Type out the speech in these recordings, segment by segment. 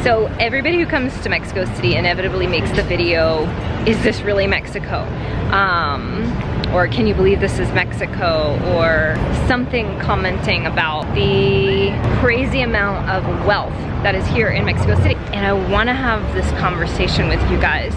So everybody who comes to Mexico City inevitably makes the video, is this really Mexico? Or can you believe this is Mexico? Or something commenting about the crazy amount of wealth that is here in Mexico City. And I wanna have this conversation with you guys.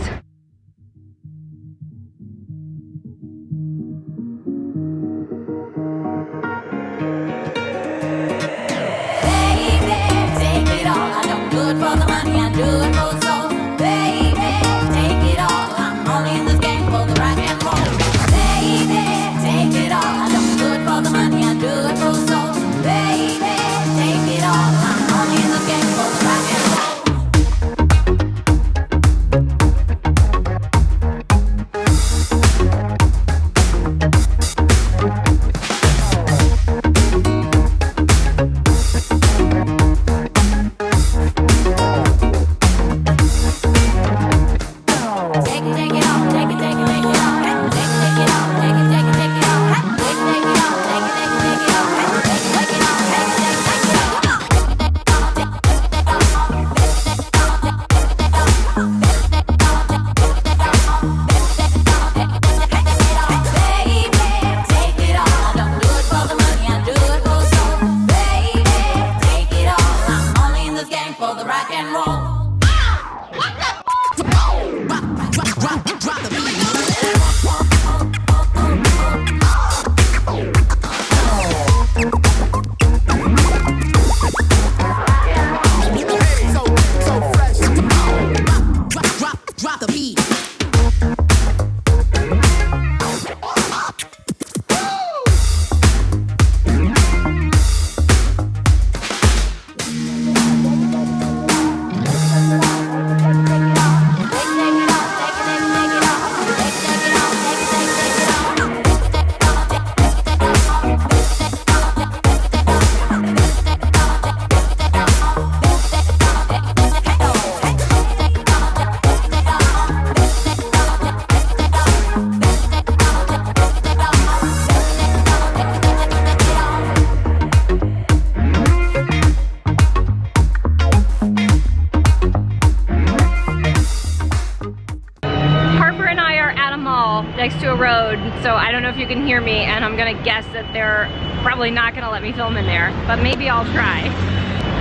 Next to a road, so I don't know if you can hear me, and I'm gonna guess that they're probably not gonna let me film in there, but maybe I'll try.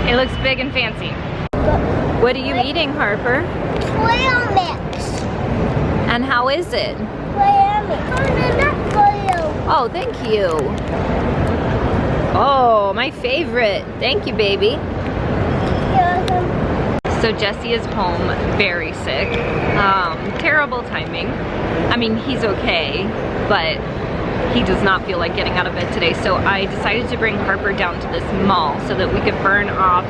It looks big and fancy. What are you eating, Harper? Trail mix. And how is it? Trail mix. Oh, thank you. Oh, my favorite. Thank you, baby. So Jesse is home very sick. Terrible timing. I mean, he's okay, but he does not feel like getting out of bed today. So I decided to bring Harper down to this mall so that we could burn off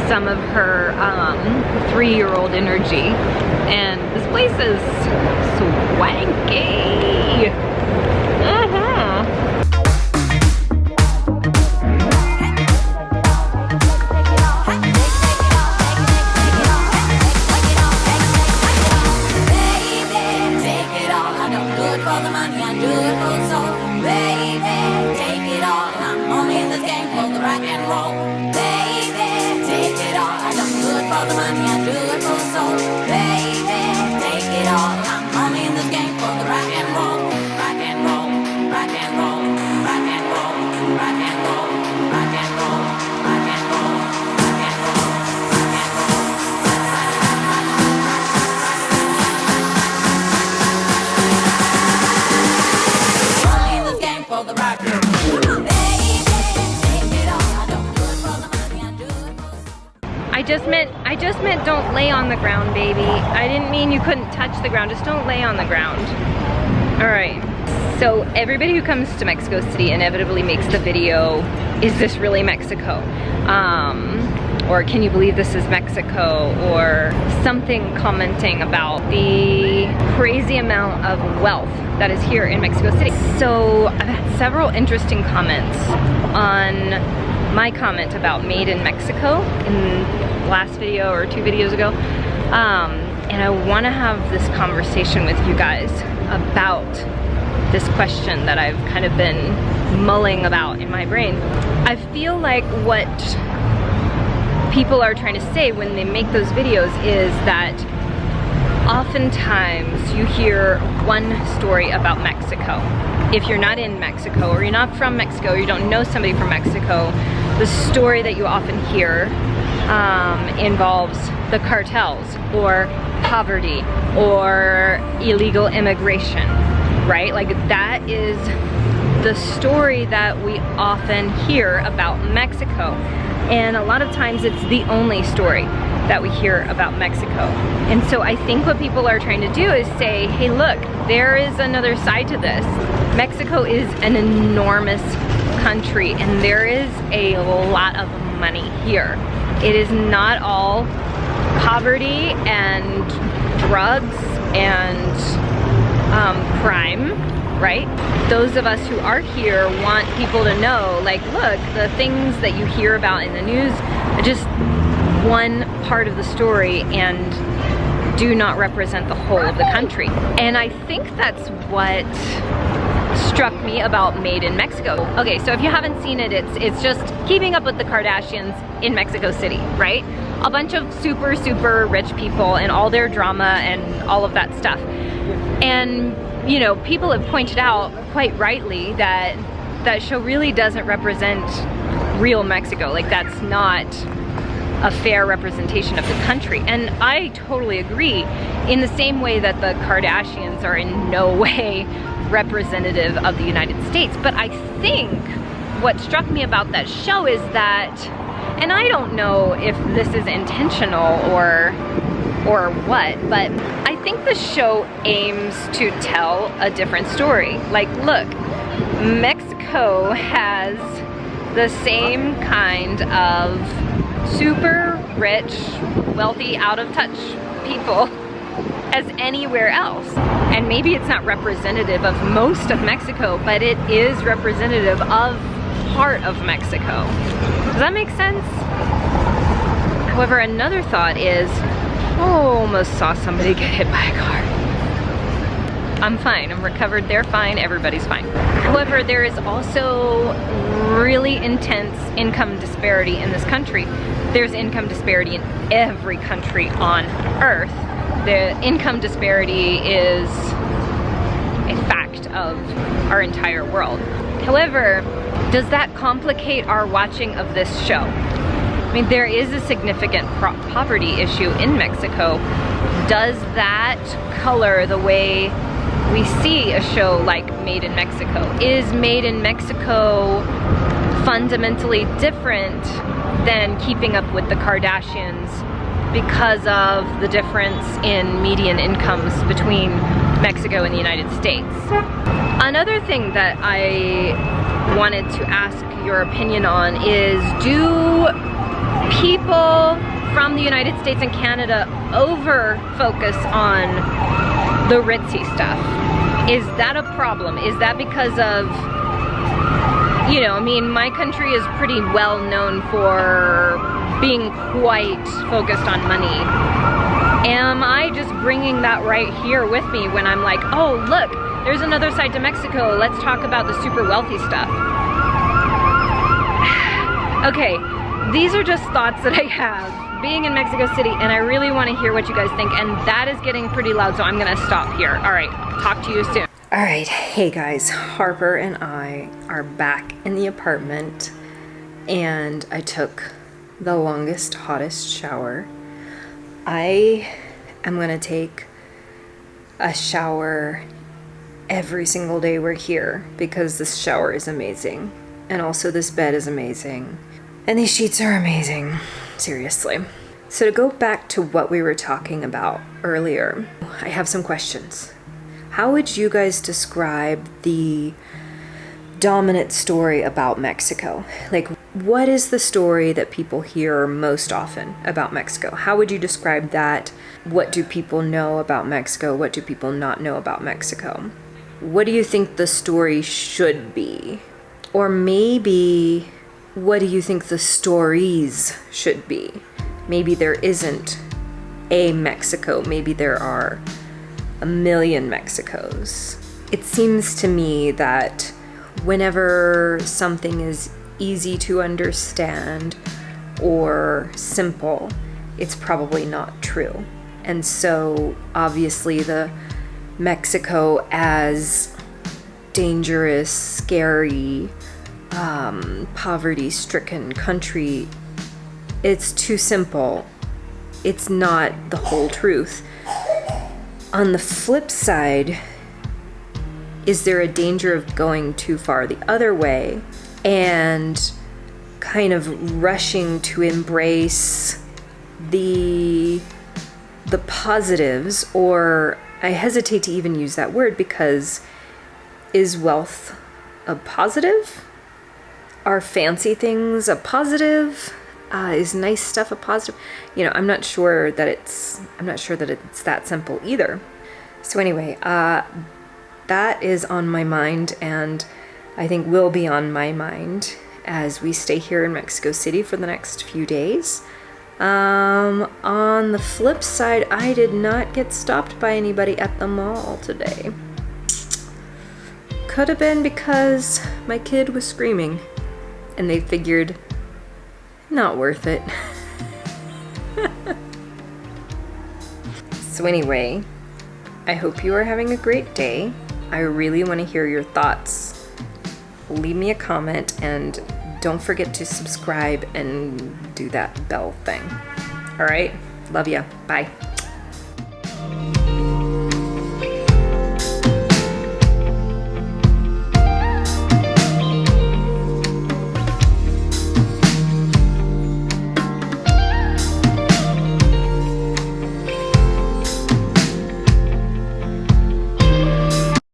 some of her 3-year-old energy. And this place is swanky. I just meant don't lay on the ground, baby. I didn't mean you couldn't touch the ground. Just don't lay on the ground. All right. So everybody who comes to Mexico City inevitably makes the video, is this really Mexico? Or can you believe this is Mexico? Or something commenting about the crazy amount of wealth that is here in Mexico City. So I've had several interesting comments on my comment about made in Mexico in the last video or 2 videos ago. And I wanna have this conversation with you guys about this question that I've kind of been mulling about in my brain. I feel like what people are trying to say when they make those videos is that oftentimes you hear one story about Mexico. If you're not in Mexico, or you're not from Mexico, or you don't know somebody from Mexico, the story that you often hear involves the cartels, or poverty, or illegal immigration, right? Like that is the story that we often hear about Mexico. And a lot of times it's the only story that we hear about Mexico. And so I think what people are trying to do is say, hey look, there is another side to this. Mexico is an enormous country and there is a lot of money here. It is not all poverty and drugs and crime, right? Those of us who are here want people to know, like, look, the things that you hear about in the news are just one part of the story and do not represent the whole of the country. And I think that's what struck me about Made in Mexico. Okay, so if you haven't seen it, it's just keeping up with the Kardashians in Mexico City, right? A bunch of super rich people and all their drama and all of that stuff. And you know, people have pointed out quite rightly that that show really doesn't represent real Mexico. Like that's not a fair representation of the country. And I totally agree, in the same way that the Kardashians are in no way representative of the United States. But I think what struck me about that show is that, and I don't know if this is intentional or what, but I think the show aims to tell a different story. Like, look, Mexico has the same kind of super rich, wealthy, out of touch people as anywhere else. And maybe it's not representative of most of Mexico, but it is representative of part of Mexico. Does that make sense? However, another thought is, oh, almost saw somebody get hit by a car. I'm fine, I'm recovered, they're fine, everybody's fine. However, there is also really intense income disparity in this country. There's income disparity in every country on earth. The income disparity is a fact of our entire world. However, does that complicate our watching of this show? I mean, there is a significant poverty issue in Mexico. Does that color the way we see a show like Made in Mexico? Is Made in Mexico fundamentally different than Keeping Up with the Kardashians because of the difference in median incomes between Mexico and the United States? Another thing that I wanted to ask your opinion on is, do people from the United States and Canada over focus on the ritzy stuff? Is that a problem? Is that because of, you know, I mean, my country is pretty well known for being quite focused on money. Am I just bringing that right here with me when I'm like, oh look, there's another side to Mexico, let's talk about the super wealthy stuff? Okay, these are just thoughts that I have being in Mexico City, and I really want to hear what you guys think, and that is getting pretty loud, so I'm gonna stop here. All right, talk to you soon. All right, hey guys, Harper and I are back in the apartment, and I took the longest, hottest shower. I am gonna take a shower every single day we're here because this shower is amazing, and also this bed is amazing. And these sheets are amazing, seriously. So to go back to what we were talking about earlier, I have some questions. How would you guys describe the dominant story about Mexico? Like, what is the story that people hear most often about Mexico? How would you describe that? What do people know about Mexico? What do people not know about Mexico? What do you think the story should be? Or maybe, what do you think the stories should be? Maybe there isn't a Mexico. Maybe there are a million Mexicos. It seems to me that whenever something is easy to understand or simple, it's probably not true. And so obviously the Mexico as dangerous, scary, poverty-stricken country, it's too simple. It's not the whole truth. On the flip side, is there a danger of going too far the other way and kind of rushing to embrace the positives, or I hesitate to even use that word, because is wealth a positive? Are fancy things a positive? Is nice stuff a positive? You know, I'm not sure that it's that simple either. So anyway, that is on my mind, and I think will be on my mind as we stay here in Mexico City for the next few days. On the flip side, I did not get stopped by anybody at the mall today. Could have been because my kid was screaming and they figured, not worth it. So anyway, I hope you are having a great day. I really want to hear your thoughts. Leave me a comment and don't forget to subscribe and do that bell thing. All right, love ya. Bye.